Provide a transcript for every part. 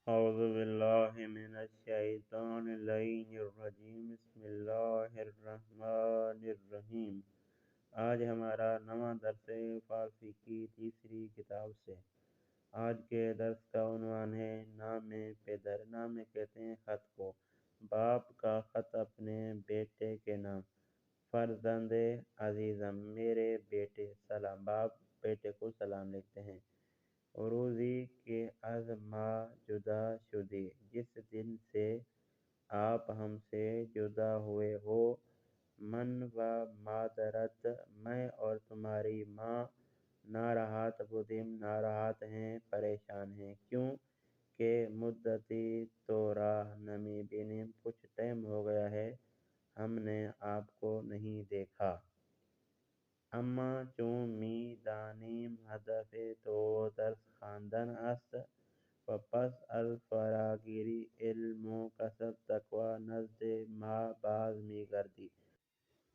أعوذ بالله من الشیطان اللعین الرجیم بسم اللہ الرحمن الرحیم۔ آج ہمارا نواں درس فارسی کی تیسری کتاب سے۔ آج کے درس کا عنوان ہے نام پدر۔ نام کہتے ہیں خط کو، باپ کا خط اپنے بیٹے کے نام۔ فرزند عزیزم، میرے بیٹے، سلام، باپ بیٹے کو سلام لکھتے ہیں۔ روزی کے از ما جدا شدی، جس دن سے آپ ہم سے جدا ہوئے ہو۔ من و مادرت، میں اور تمہاری ماں، ناراحت بدیم، ناراحت ہیں، پریشان ہیں۔ کیوں کہ مدتی تو راہ نمی بینیم، کچھ ٹائم ہو گیا ہے ہم نے آپ کو نہیں دیکھا۔ اما چون می دانیم ہدف تو درس خواندن است و پس از فراگیری علم و کسب تقوی نزد ما باز می گردی۔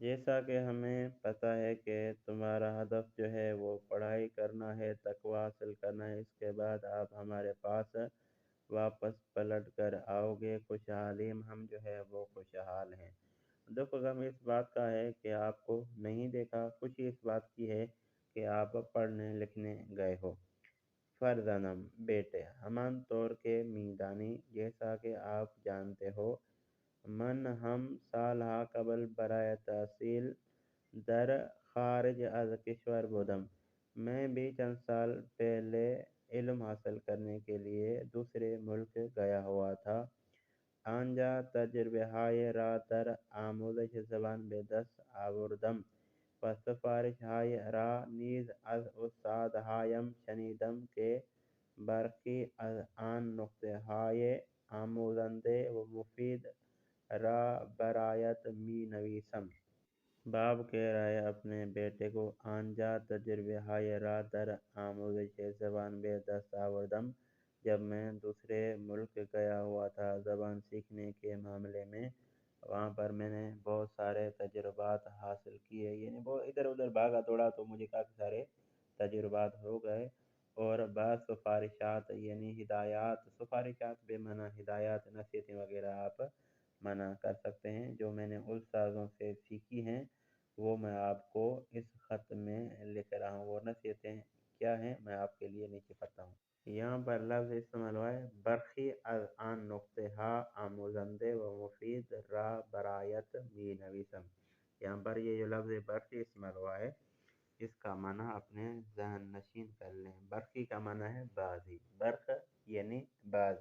جیسا کہ ہمیں پتہ ہے کہ تمہارا ہدف جو ہے وہ پڑھائی کرنا ہے، تقوی حاصل کرنا ہے، اس کے بعد آپ ہمارے پاس واپس پلٹ کر آؤ گے خوشحالیم، ہم جو ہے وہ خوشحال ہیں۔ دکھ غم اس بات کا ہے کہ آپ کو نہیں دیکھا، خوشی اس بات کی ہے کہ آپ پڑھنے لکھنے گئے ہو۔ فرزندم، بیٹے، ہمان طور کے میدانی، جیسا کہ آپ جانتے ہو۔ من ہم سالہا قبل برائے تحصیل در خارج از کشور بودم، میں بھی چند سال پہلے علم حاصل کرنے کے لیے دوسرے ملک گیا ہوا تھا۔ آنجا تجربه های را در آموزش زبان به دست آوردم و سفارش های را نیز از استادهایم شنیدم که برخی از آن نکته های آموزنده و مفید را برایت می نویسم۔ باپ کہہ رہا ہے اپنے بیٹے کو، آنجا تجربه های را در آموزش زبان به دست آوردم، جب میں دوسرے ملک گیا ہوا تھا زبان سیکھنے کے معاملے میں، وہاں پر میں نے بہت سارے تجربات حاصل کیے، یعنی بہت ادھر ادھر بھاگا دوڑا تو مجھے کافی سارے تجربات ہو گئے۔ اور بعض سفارشات یعنی ہدایات، سفارشات بے معنی ہدایات، نصیحتیں وغیرہ آپ منع کر سکتے ہیں جو میں نے استاذوں سے سیکھی ہیں، وہ میں آپ کو اس خط میں لکھ رہا ہوں۔ وہ نصیحتیں کیا ہیں میں آپ کے لیے نیچے پڑھتا ہوں۔ یہاں پر لفظ استعمال ہوا ہے برخی از آن نقطہ ہا آموزندے و مفید را برایت می نویسم۔ یہاں پر یہ جو لفظ برخی استعمال ہوا ہے، اس کا معنی اپنے ذہن نشین کر لیں۔ برخی کا معنی ہے بعضی، برخ یعنی بعض،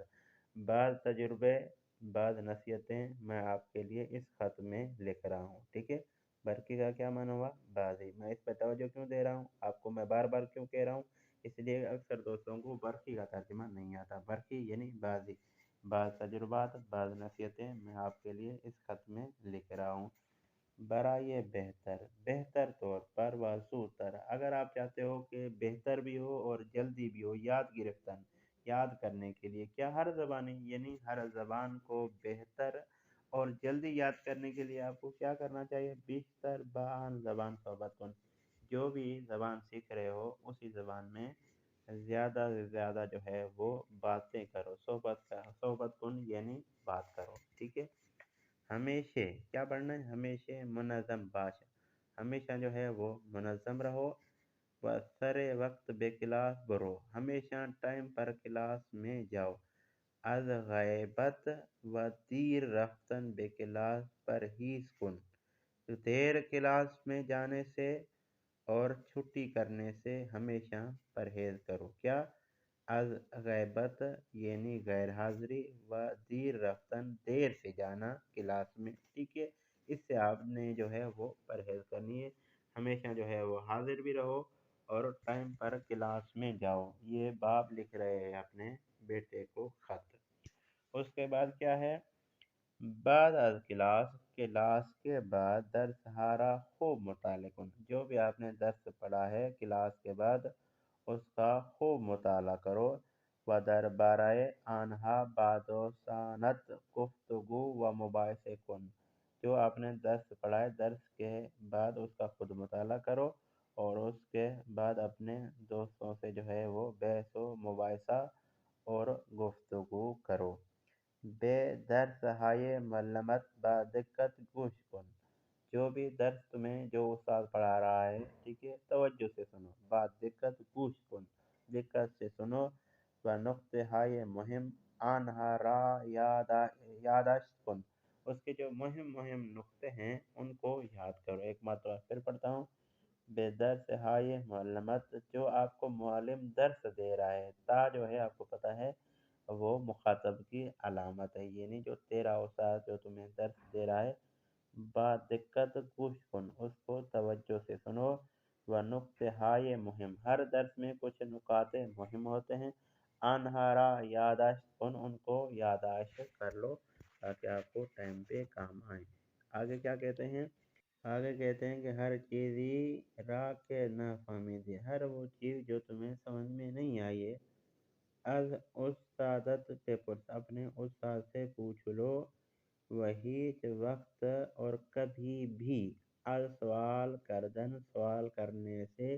بعض تجربے، بعض نصیحتیں میں آپ کے لیے اس خط میں لکھ رہا ہوں، ٹھیک ہے۔ برقی کا کیا معنی ہوا؟ بعضی۔ میں اس پہ توجہ کیوں دے رہا ہوں، آپ کو میں بار بار کیوں کہہ رہا ہوں، اس لیے اکثر دوستوں کو برقی کا ترجمہ نہیں آتا۔ برقی یعنی بعضی، بعض تجربات، بعض نصیحتیں میں آپ کے لیے اس خط میں لکھ رہا ہوں۔ برائے بہتر، بہتر طور پر، واسوتر، اگر آپ چاہتے ہو کہ بہتر بھی ہو اور جلدی بھی ہو، یاد گرفتن، یاد کرنے کے لیے، کیا ہر زبانی یعنی ہر زبان کو بہتر اور جلدی یاد کرنے کے لیے آپ کو کیا کرنا چاہیے؟ بیشتر بان زبان صحبت کن، جو بھی زبان سیکھ رہے ہو اسی زبان میں زیادہ سے زیادہ جو ہے وہ باتیں کرو، صحبت کن یعنی بات کرو، ٹھیک ہے۔ ہمیشہ کیا پڑھنا ہے؟ ہمیشہ منظم باش، ہمیشہ جو ہے وہ منظم رہو۔ و سر وقت بے کلاس برو، ہمیشہ ٹائم پر کلاس میں جاؤ۔ از غیبت و دیر رفتن بے کلاس پرہیز کن، دیر کلاس میں جانے سے اور چھٹی کرنے سے ہمیشہ پرہیز کرو۔ کیا؟ از غیبت یعنی غیر حاضری، و دیر رفتن دیر سے جانا کلاس میں، ٹھیک ہے۔ اس سے آپ نے جو ہے وہ پرہیز کرنی ہے، ہمیشہ جو ہے وہ حاضر بھی رہو اور ٹائم پر کلاس میں جاؤ۔ یہ باپ لکھ رہے ہیں اپنے بیٹے کو خط۔ اس کے بعد کیا ہے؟ بعد از کلاس، کلاس کے بعد درس ہارا خوب مطالعہ کن، جو بھی آپ نے درس پڑھا ہے کلاس کے بعد اس کا خوب مطالعہ کرو۔ و در بارائے آنہا بعد و سانت گفتگو و مباحثے کن، جو آپ نے درس پڑھا ہے درس کے بعد اس کا خود مطالعہ کرو اور اس کے بعد اپنے دوستوں سے جو ہے وہ بحث و مباحثہ اور گفتگو ہائے ملمت با دقت گوش کن، جو بھی درس تمہیں جو استاد پڑھا رہا ہے، ٹھیک ہے، توجہ سے سنو، بات دقت گوش کن، دقت سے سنو، و نقطہ ہائے مہم آنہا را یاداشت کن، اس کے جو مہم مہم نقطے ہیں ان کو یاد کرو۔ ایک مرتبہ پھر پڑھتا ہوں، بے درس ہائے معلمت، جو آپ کو معلم درس دے رہا ہے، تا جو ہے آپ کو پتہ ہے وہ مخاطب کی علامت ہے، یعنی جو تیرا استاد جو تمہیں درس دے رہا ہے، با دقت گوش کن، اس کو توجہ سے سنو، و نقطہ ہائے مہم، ہر درس میں کچھ نکات مہم ہوتے ہیں، انہارا یاداشت کن، ان کو یاداشت کر لو تاکہ آپ کو ٹائم پہ کام آئیں۔ آگے کیا کہتے ہیں؟ آگے کہتے ہیں کہ ہر چیزی را کے نہ فہمیدی، ہر وہ چیز جو تمہیں سمجھ میں نہیں آئی ہے، از استادت سے پرس، اپنے استاد سے پوچھ لو، وہی وقت اور کبھی بھی، از سوال کردن، سوال کرنے سے،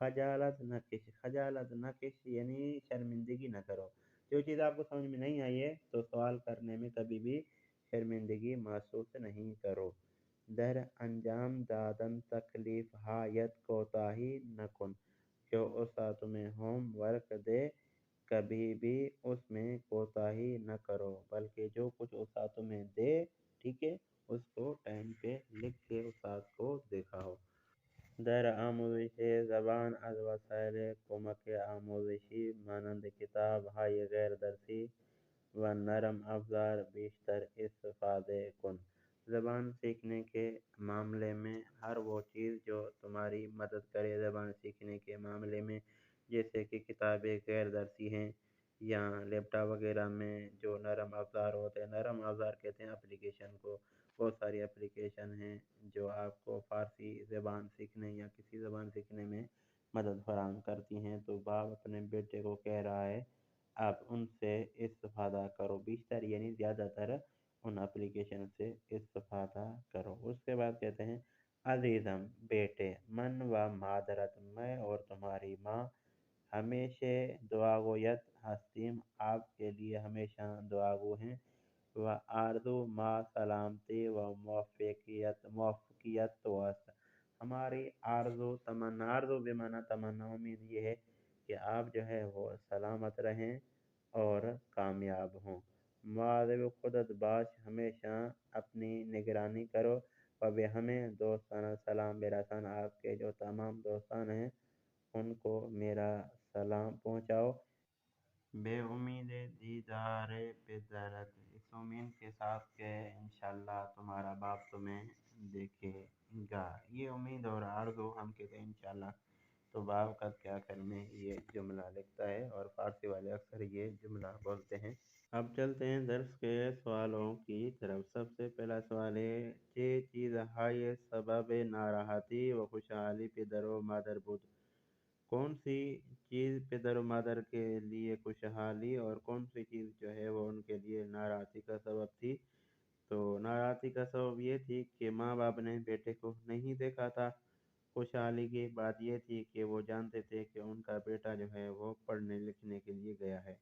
خجالت نہ کش، خجالت نہ کش یعنی شرمندگی نہ کرو، جو چیز آپ کو سمجھ میں نہیں آئی ہے تو سوال کرنے میں کبھی بھی شرمندگی محسوس نہیں کرو، در انجام دادن تکلیف ہایت کوتاہی نہ کن، جو استاد تمہیں ہوم ورک دے کبھی بھی اس میں کوتاہی نہ کرو، بلکہ جو کچھ استاد تمہیں دے، ٹھیک ہے، اس کو ٹائم پہ لکھ کے استاد کو دکھاؤ۔ در آموزش زبان از وسائل کمک آموزشی مانند کتاب های غیر درسی و نرم افزار بیشتر استفادہ کن، زبان سیکھنے کے معاملے میں ہر وہ چیز جو تمہاری مدد کرے زبان سیکھنے کے معاملے میں، جیسے کہ کتابیں غیر درسی ہیں یا لیپ ٹاپ وغیرہ میں جو نرم افزار ہوتے ہیں، نرم افزار کہتے ہیں اپلیکیشن کو، بہت ساری اپلیکیشن ہیں جو آپ کو فارسی زبان سیکھنے یا کسی زبان سیکھنے میں مدد فراہم کرتی ہیں، تو باپ اپنے بیٹے کو کہہ رہا ہے آپ ان سے استفادہ کرو، بیشتر یعنی زیادہ تر ان اپلیکیشن سے استفادہ کرو۔ اس کے بعد کہتے ہیں عزیزم بیٹے، من و معذرت، میں اور تمہاری ماں، ہمیشہ دعا گویت ہستیم، آپ کے لیے ہمیشہ دعا گو ہیں، و آرزو ما سلامتی و موفقیت وست، ہماری آرزو تمنا، آرزو بمعنی تمنا، امید یہ ہے کہ آپ جو ہے وہ سلامت رہیں اور کامیاب ہوں، مواظب خودت باش، ہمیشہ اپنی نگرانی کرو، و بے ہمیں دوستانہ سلام برسان، آپ کے جو تمام دوستان ہیں ان کو میرا سلام پہنچاؤ، بے امید دیدار پدرت، اس امید کے ساتھ کہ انشاءاللہ تمہارا باپ تمہیں دیکھے گا، یہ امید اور آرزو ہم کہتے ہیں انشاءاللہ، تو باپ کا کیا کرنے یہ جملہ لکھتا ہے، اور فارسی والے اکثر یہ جملہ بولتے ہیں۔ اب چلتے ہیں درس کے سوالوں کی طرف۔ سب سے پہلا سوال ہے، چھ چیز ہائے سبب ناراحتی و خوشحالی پدر و مادر بود، کون سی چیز پدر و مادر کے لیے خوشحالی اور کون سی چیز جو ہے وہ ان کے لیے ناراحتی کا سبب تھی؟ تو ناراحتی کا سبب یہ تھی کہ ماں باپ نے بیٹے کو نہیں دیکھا تھا، خوشحالی کی بات یہ تھی کہ وہ جانتے تھے کہ ان کا بیٹا جو ہے وہ پڑھنے لکھنے کے لیے گیا ہے۔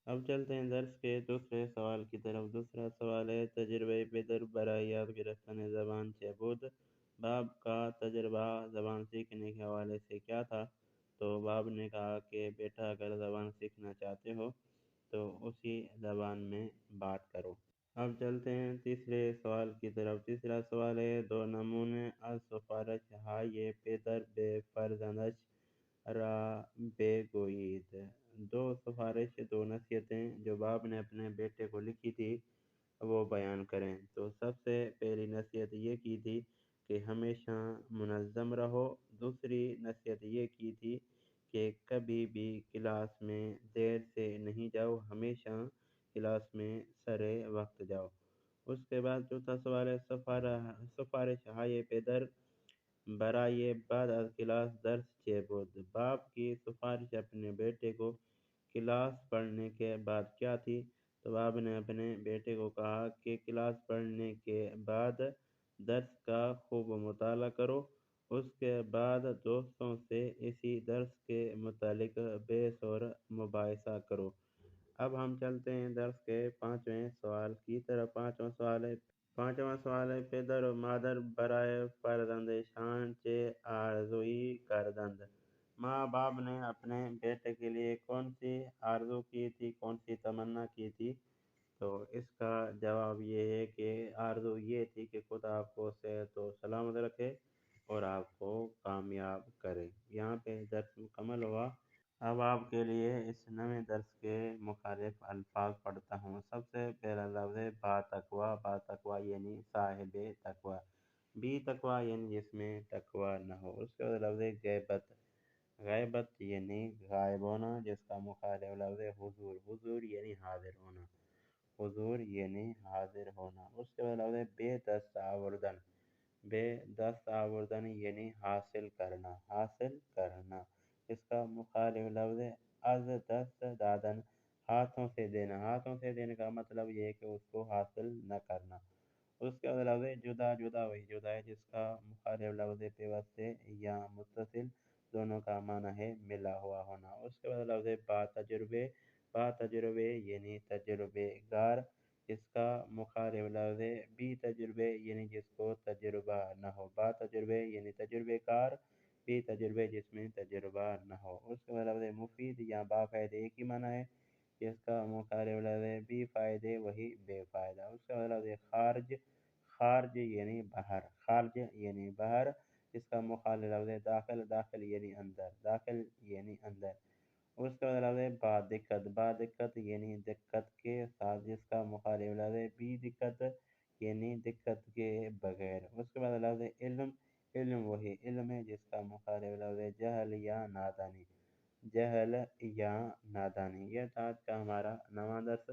اب چلتے ہیں درس کے دوسرے سوال کی طرف۔ دوسرا سوال ہے، تجربہ پدر برائے یاد گرفتن زبان چه بود، باپ کا تجربہ زبان سیکھنے کے حوالے سے کیا تھا؟ تو باپ نے کہا کہ بیٹا اگر زبان سیکھنا چاہتے ہو تو اسی زبان میں بات کرو۔ اب چلتے ہیں تیسرے سوال کی طرف۔ تیسرا سوال ہے، دو نمونے از سفارش های پدر به فرزندش را بگویید، دو سفارش، دو نصیحتیں جو باپ نے اپنے بیٹے کو لکھی تھی وہ بیان کریں۔ تو سب سے پہلی نصیحت یہ کی تھی کہ ہمیشہ منظم رہو، دوسری نصیحت یہ کی تھی کہ کبھی بھی کلاس میں دیر سے نہیں جاؤ، ہمیشہ کلاس میں سرے وقت جاؤ۔ اس کے بعد چوتھا سوال ہے، سفارش های پدر برائے بعد از کلاس درس چه بود، باپ کی سفارش اپنے بیٹے کو کلاس پڑھنے کے بعد کیا تھی؟ تو باپ نے اپنے بیٹے کو کہا کہ کلاس پڑھنے کے بعد درس کا خوب مطالعہ کرو، اس کے بعد دوستوں سے اسی درس کے متعلق بحث اور مباحثہ کرو، اب ہم چلتے ہیں درس کے 5ویں سوال کی طرف۔ 5واں سوال ہے پدر و مادر برائے فرزند شان چے آرزوئی کردند۔ ماں باپ نے اپنے بیٹے کے لیے کون سی آرزو کی تھی، کون سی تمنا کی تھی؟ تو اس کا جواب یہ ہے کہ آرزو یہ تھی کہ خدا آپ کو صحت و سلامت رکھے اور آپ کو کامیاب کرے۔ یہاں پہ درس مکمل ہوا۔ اب آپ کے لیے اس نئے درس کے مختلف الفاظ پڑھتا ہوں۔ سب سے پہلا لفظ ہے با تقویٰ۔ با تقویٰ یعنی صاحب تقویٰ۔ بی تقویٰ یعنی جس میں تقویٰ نہ ہو۔ اس کے بعد لفظ ہے غیبت۔ غیبت یعنی غائب ہونا، جس کا مخالف لفظ ہے حضور۔ حضور یعنی حاضر ہونا۔ حضور یعنی حاضر ہونا۔ اس کے بعد لفظ ہے بے دست آوردن۔ بے دست آوردن یعنی حاصل کرنا۔ حاصل کرنا۔ اس کا مخالف لفظ ہے از دست دادن۔ ہاتھوں سے دینا۔ ہاتھوں سے دینے کا مطلب یہ ہے کہ اس کو حاصل نہ کرنا۔ اس کے بعد لفظ ہے جدا۔ جدا وہی جدا ہے جس کا مخالف لفظ ہے پیوستے یا متصل، دونوں کا معنی ہے ملا ہوا ہونا۔ اس کے بعد لفظ ہے با تجربے۔ با تجربے یعنی تجربے گار، جس کا مخالف لفظ ہے بی تجربے یعنی جس کو تجربہ نہ ہو۔ با تجربے یعنی تجربے کار، بی تجربے جس میں تجربہ نہ ہو۔ اس کے بعد لفظ ہے مفید یا با فائدے ایک ہی معنی ہے، جس کا مخالف لفظ ہے بی فائدے وہی بے فائدہ۔ اس کے بعد لفظ ہے خارج۔ خارج یعنی باہر۔ خارج یعنی باہر، جس کا مخالف لفظ ہے داخل۔ داخل یعنی اندر۔ داخل یعنی اندر۔ اس کے بعد لفظ ہے با دقت۔ با دقت یعنی دقت کے ساتھ، جس کا مخالف لفظ ہے بی دقت یعنی دقت کے بغیر۔ اس کے بعد لفظ ہے علم۔ علم وہی علم ہے جس کا مخالف لفظ ہے جہل یا نادانی۔ جہل یا نادانی۔ یہ تھا آج کا ہمارا نواں درس۔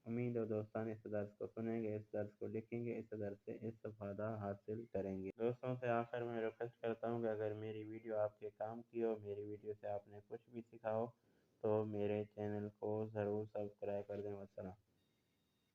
امید و دوستان اس درس کو سنیں گے، اس درس کو لکھیں گے، اس درس سے استفادہ حاصل کریں گے۔ دوستوں سے آخر میں ریکویسٹ کرتا ہوں کہ اگر میری ویڈیو آپ کے کام کی ہو، میری ویڈیو سے آپ نے کچھ بھی سیکھا ہو، تو میرے چینل کو ضرور سبسکرائب کر دیں۔ والسلام۔